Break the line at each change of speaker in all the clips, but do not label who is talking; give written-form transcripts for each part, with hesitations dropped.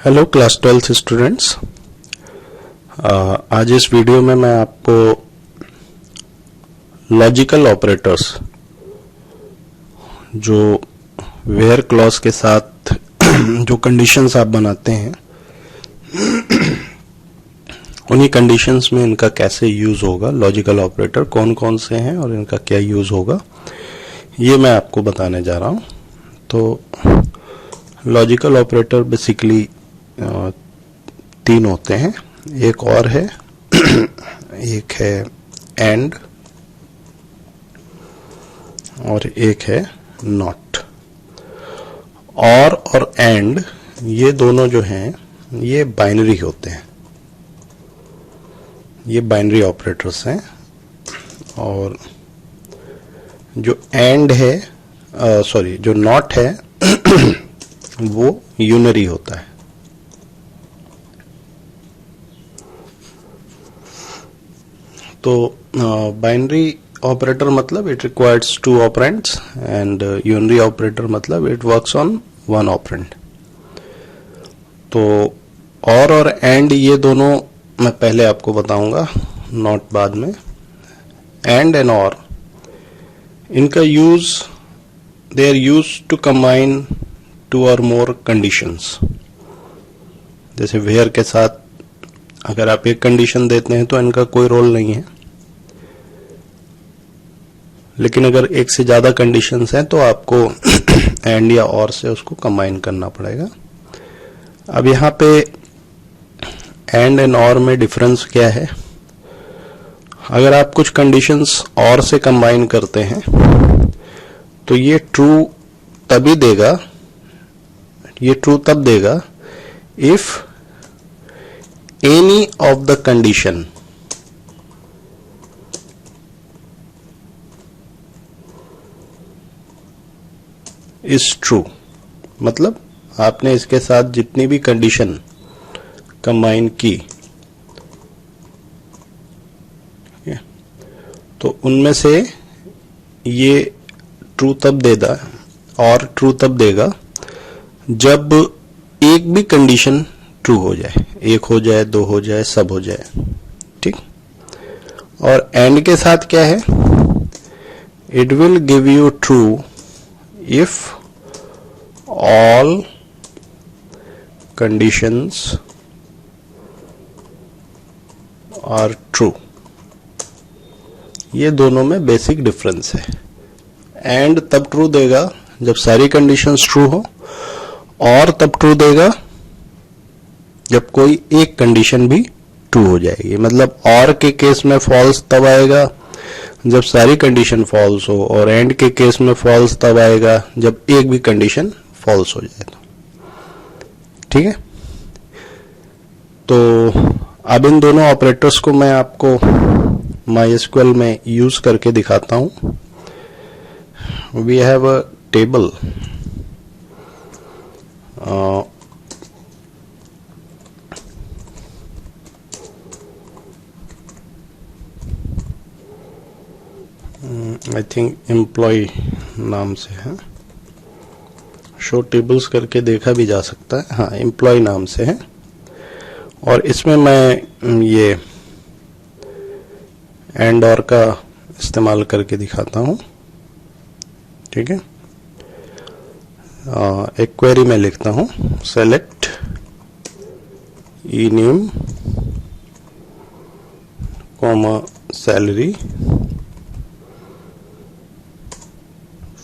Hello class 12th students. आज इस video में मैं आपको लॉजिकल ऑपरेटर्स जो वेयर क्लॉज के साथ जो कंडीशंस आप बनाते हैं उन्हीं कंडीशंस में इनका कैसे यूज होगा, लॉजिकल ऑपरेटर कौन कौन से हैं और इनका क्या यूज होगा, ये मैं आपको बताने जा रहा हूं। तो लॉजिकल ऑपरेटर बेसिकली तीन होते हैं, एक और है एक है एंड और एक है नॉट। और एंड ये दोनों जो हैं ये बाइनरी होते हैं, ये बाइनरी ऑपरेटर्स हैं। और जो एंड है जो नॉट है वो यूनरी होता है। तो बाइनरी ऑपरेटर मतलब it requires two operands and unary operator मतलब it works on one operand. तो और एंड ये दोनों मैं पहले आपको बताऊंगा, नॉट बाद में। एंड और इनका use, they are use to combine two और मोर कंडीशंस। जैसे वेयर के साथ अगर आप एक कंडीशन देते हैं तो इनका कोई रोल नहीं है, लेकिन अगर एक से ज्यादा कंडीशंस हैं तो आपको एंड या और से उसको कंबाइन करना पड़ेगा। अब यहाँ पे एंड और में डिफरेंस क्या है? अगर आप कुछ कंडीशंस और से कंबाइन करते हैं तो ये ट्रू तभी देगा, ये ट्रू तब देगा if any of the condition is true. मतलब आपने इसके साथ जितनी भी कंडीशन कंबाइन की तो उनमें से ये ट्रू तब देगा और ट्रू तब देगा जब एक भी कंडीशन ट्रू हो जाए, एक हो जाए, दो हो जाए, सब हो जाए। ठीक। और एंड के साथ क्या है? It will give you true if all conditions are true। ये दोनों में बेसिक डिफरेंस है। एंड तब ट्रू देगा जब सारी कंडीशंस ट्रू हो, और तब ट्रू देगा जब कोई एक कंडीशन भी ट्रू हो जाएगी। मतलब और के केस में फॉल्स तब आएगा जब सारी कंडीशन फॉल्स हो, और एंड के केस में फॉल्स तब आएगा जब एक भी कंडीशन फॉल्स हो जाए। तो ठीक है। तो अब इन दोनों ऑपरेटर्स को मैं आपको MySQL में यूज करके दिखाता हूं। We have a table I think employ नाम से है, शो टेबल्स करके देखा भी जा सकता है। हाँ, एम्प्लॉय नाम से है। और इसमें मैं ये एंड और का इस्तेमाल करके दिखाता हूं। ठीक है। एक क्वेरी में लिखता हूं, select E name comma salary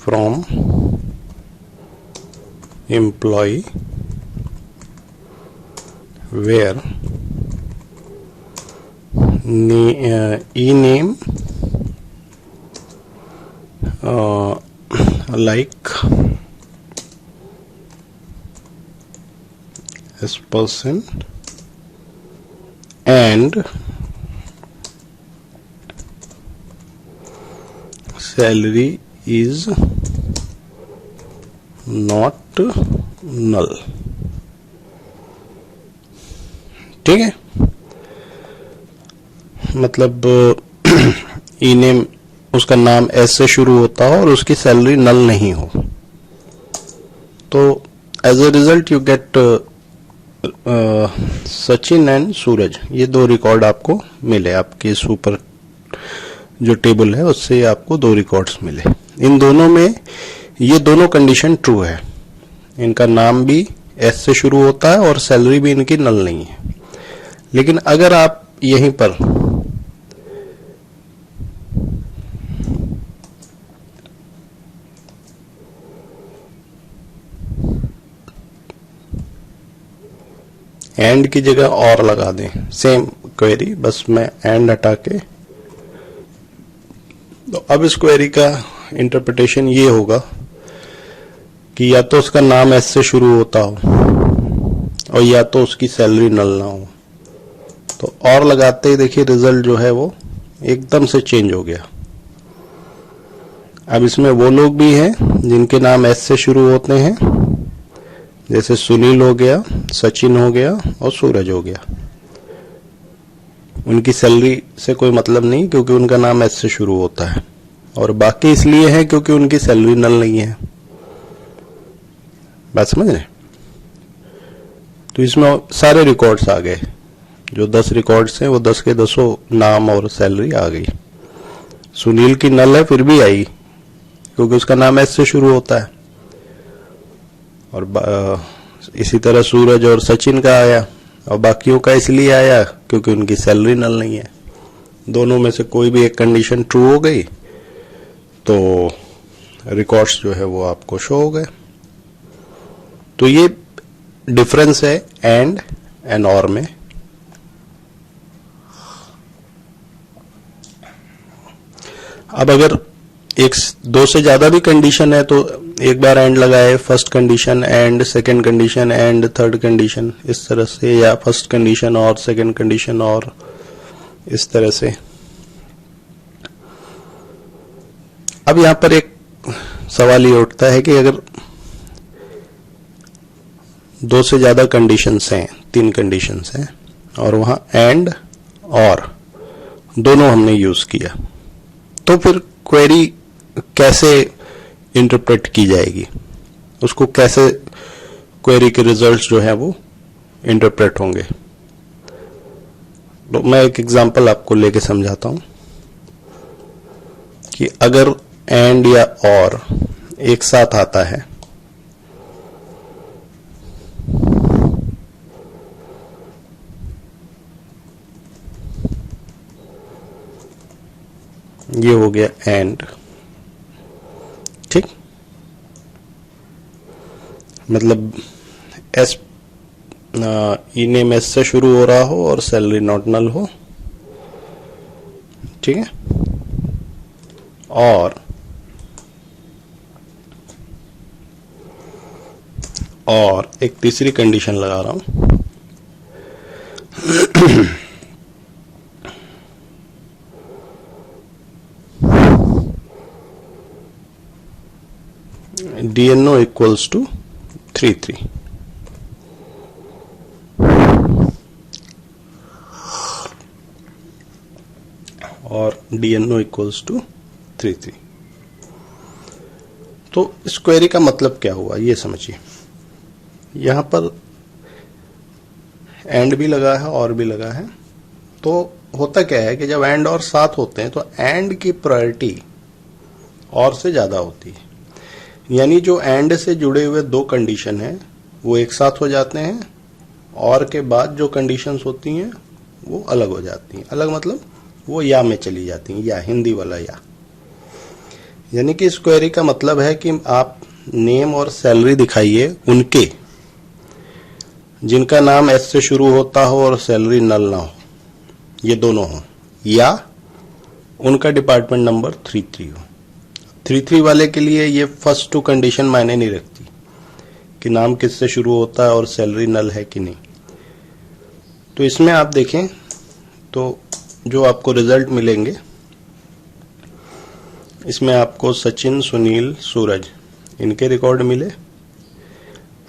from employee where e-name like this person and salary is not null। ठीक है। मतलब ई नेम, उसका नाम एस से शुरू होता हो और उसकी सैलरी नल नहीं हो, तो as a result you get Sachin and Suraj, ये दो रिकॉर्ड आपको मिले, आपके इस ऊपर जो टेबल है उससे आपको दो रिकॉर्ड्स मिले। इन दोनों में ये दोनों कंडीशन ट्रू है, इनका नाम भी एस से शुरू होता है और सैलरी भी इनकी नल नहीं है। लेकिन अगर आप यहीं पर एंड की जगह और लगा दें, सेम क्वेरी, बस मैं एंड हटा के, तो अब इस क्वेरी का इंटरप्रिटेशन ये होगा कि या तो उसका नाम एस से शुरू होता हो और या तो उसकी सैलरी नल ना हो। तो और लगाते ही देखिए रिजल्ट जो है वो एकदम से चेंज हो गया। अब इसमें वो लोग भी हैं जिनके नाम एस से शुरू होते हैं, जैसे सुनील हो गया, सचिन हो गया और सूरज हो गया। उनकी सैलरी से कोई मतलब नहीं क्योंकि उनका नाम एस से शुरू होता है, और बाकी इसलिए है क्योंकि उनकी सैलरी नल नहीं है। बात समझ रहे? तो इसमें सारे रिकॉर्ड्स आ गए, जो 10 रिकॉर्ड्स हैं वो 10 के 10 नाम और सैलरी आ गई। सुनील की नल है फिर भी आई क्योंकि उसका नाम एस से शुरू होता है, और इसी तरह सूरज और सचिन का आया, और बाकियों का इसलिए आया क्योंकि उनकी सैलरी नल नहीं है। दोनों में से कोई भी एक कंडीशन ट्रू हो गई तो रिकॉर्ड्स जो है वो आपको शो हो गए। तो ये डिफरेंस है एंड और में। अब अगर एक दो से ज्यादा भी कंडीशन है तो एक बार एंड लगाए, first condition and, second condition and, third condition, इस तरह से, या फर्स्ट कंडीशन और सेकंड कंडीशन और, इस तरह से। अब यहां पर एक सवाल ये उठता है कि अगर दो से ज्यादा कंडीशंस हैं, 3 कंडीशंस हैं, और वहां एंड और दोनों हमने यूज किया, तो फिर क्वेरी कैसे इंटरप्रेट की जाएगी, उसको कैसे क्वेरी के रिजल्ट्स जो है वो इंटरप्रेट होंगे। तो मैं एक एग्जांपल आपको लेके समझाता हूं कि अगर एंड या और एक साथ आता है, ये हो गया एंड, ठीक, मतलब एस ई नेम एस से शुरू हो रहा हो और सैलरी नॉट नल हो, ठीक है। और एक तीसरी कंडीशन लगा रहा हूं, DNO equals to 33, और DNO equals to 33। तो इस क्वेरी का मतलब क्या हुआ ये समझिए। यहां पर एंड भी लगा है और भी लगा है, तो होता क्या है कि जब एंड और साथ होते हैं तो एंड की प्रायोरिटी और से ज्यादा होती है, यानी जो एंड से जुड़े हुए 2 कंडीशन हैं वो एक साथ हो जाते हैं, और के बाद जो कंडीशंस होती हैं वो अलग हो जाती हैं। अलग मतलब वो या में चली जाती हैं, या हिंदी वाला या। यानी कि इस क्वेरी का मतलब है कि आप नेम और सैलरी दिखाइए उनके जिनका नाम एस से शुरू होता हो और सैलरी नल ना हो, ये दोनों हो, या उनका डिपार्टमेंट नंबर 33 हो। 33 वाले के लिए ये फर्स्ट 2 कंडीशन मायने नहीं रखती कि नाम किससे शुरू होता है और सैलरी नल है कि नहीं। तो इसमें आप देखें तो जो आपको रिजल्ट मिलेंगे, इसमें आपको सचिन, सुनील, सूरज इनके रिकॉर्ड मिले।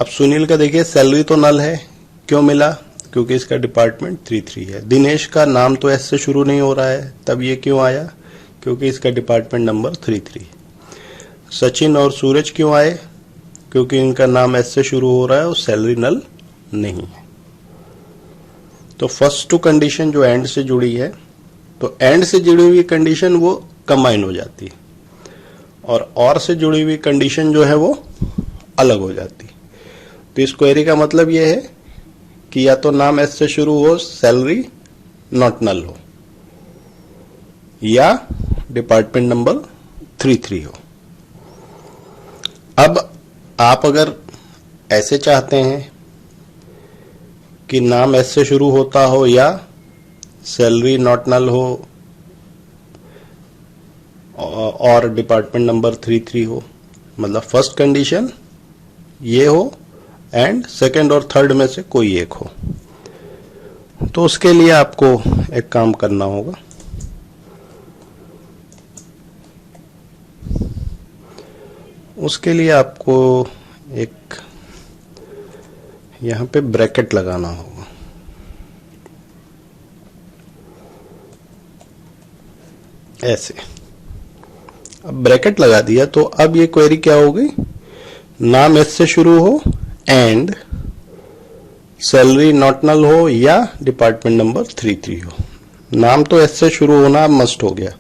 अब सुनील का देखिए सैलरी तो नल है, क्यों मिला? क्योंकि इसका डिपार्टमेंट 33 है। दिनेश का नाम तो एस से शुरू नहीं हो रहा है, तब ये क्यों आया? क्योंकि इसका डिपार्टमेंट नंबर 33। सचिन और सूरज क्यों आए? क्योंकि इनका नाम एस से शुरू हो रहा है और सैलरी नल नहीं है। तो फर्स्ट टू कंडीशन जो एंड से जुड़ी है, तो एंड से जुड़ी हुई कंडीशन वो कंबाइन हो जाती है, और से जुड़ी हुई कंडीशन जो है वो अलग हो जाती है। तो इस क्वेरी का मतलब ये है कि या तो नाम एस से शुरू हो, सैलरी नॉट नल हो, या डिपार्टमेंट नंबर 33 हो। अब आप अगर ऐसे चाहते हैं कि नाम एस से शुरू होता हो या सैलरी नॉट नल हो और डिपार्टमेंट नंबर 33 हो, मतलब फर्स्ट कंडीशन ये हो एंड सेकंड और थर्ड में से कोई एक हो, तो उसके लिए आपको एक काम करना होगा। उसके लिए आपको एक यहां पे ब्रैकेट लगाना होगा। ऐसे अब ब्रैकेट लगा दिया तो अब ये क्वेरी क्या हो गई, नाम एस से शुरू हो एंड सैलरी नॉट नल हो या डिपार्टमेंट नंबर 33 हो। नाम तो एस से शुरू होना मस्ट हो गया,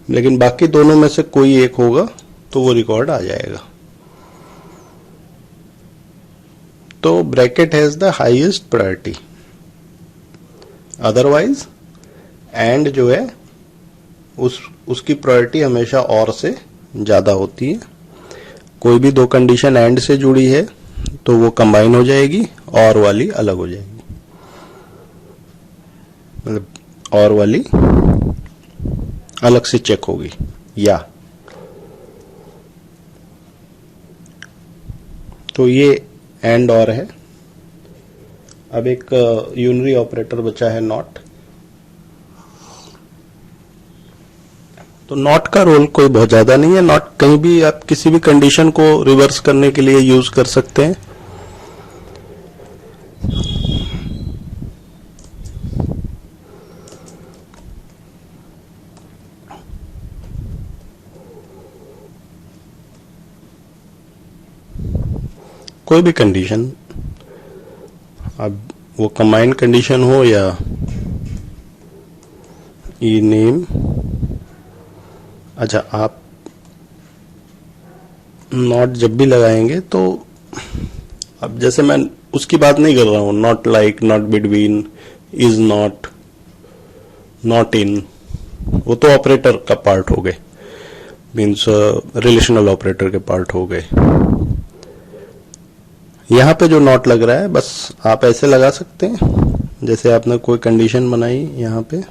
लेकिन बाकी दोनों में से कोई एक होगा तो वो रिकॉर्ड आ जाएगा। तो bracket has the highest priority, otherwise and जो है उसकी प्रायोरिटी हमेशा और से ज्यादा होती है। कोई भी दो कंडीशन एंड से जुड़ी है तो वो कंबाइन हो जाएगी, और वाली अलग हो जाएगी, मतलब और वाली अलग से चेक होगी। या तो ये एंड और है। अब एक यूनरी ऑपरेटर बचा है नॉट। तो नॉट का रोल कोई बहुत ज्यादा नहीं है। नॉट कहीं भी आप किसी भी कंडीशन को रिवर्स करने के लिए यूज कर सकते हैं। कोई भी कंडीशन, अब वो कंबाइन कंडीशन हो या ई नेम। अच्छा, आप नॉट जब भी लगाएंगे तो अब जैसे मैं उसकी बात नहीं कर रहा हूं, not like, not between, is not, not in, वो तो ऑपरेटर का पार्ट हो गए, मीन्स रिलेशनल ऑपरेटर के पार्ट हो गए। यहां पे जो नॉट लग रहा है बस आप ऐसे लगा सकते हैं जैसे आपने कोई कंडीशन बनाई यहां पे,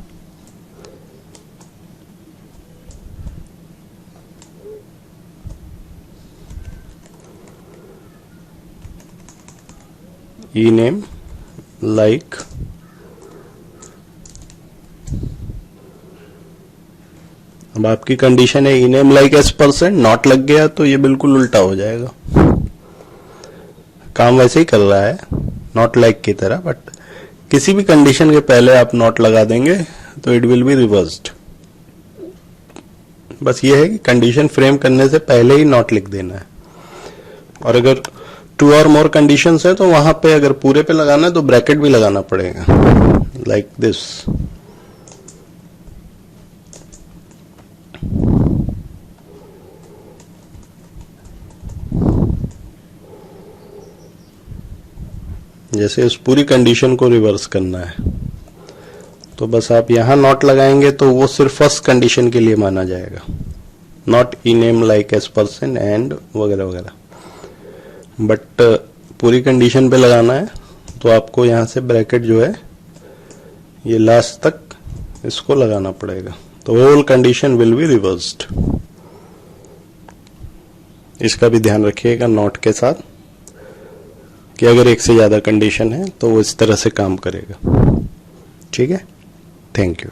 ई नेम लाइक, अब आपकी कंडीशन है ई नेम लाइक S%, नॉट लग गया तो ये बिल्कुल उल्टा हो जाएगा। काम वैसे ही कर रहा है नॉट लाइक की तरह, बट किसी भी कंडीशन के पहले आप नॉट लगा देंगे तो इट विल बी रिवर्स्ड। बस ये है कि कंडीशन फ्रेम करने से पहले ही नॉट लिख देना है। और अगर 2 और मोर कंडीशंस है तो वहां पे अगर पूरे पे लगाना है तो ब्रैकेट भी लगाना पड़ेगा, लाइक दिस। जैसे उस पूरी कंडीशन को रिवर्स करना है तो बस आप यहां नॉट लगाएंगे तो वो सिर्फ फर्स्ट कंडीशन के लिए माना जाएगा, not E name like S% and वगैरह वगैरह। बट पूरी कंडीशन पे लगाना है तो आपको यहां से ब्रैकेट जो है ये लास्ट तक इसको लगाना पड़ेगा, तो whole condition will be reversed. इसका भी ध्यान रखिएगा नॉट के साथ कि अगर एक से ज्यादा कंडीशन है तो वो इस तरह से काम करेगा। ठीक है, थैंक यू।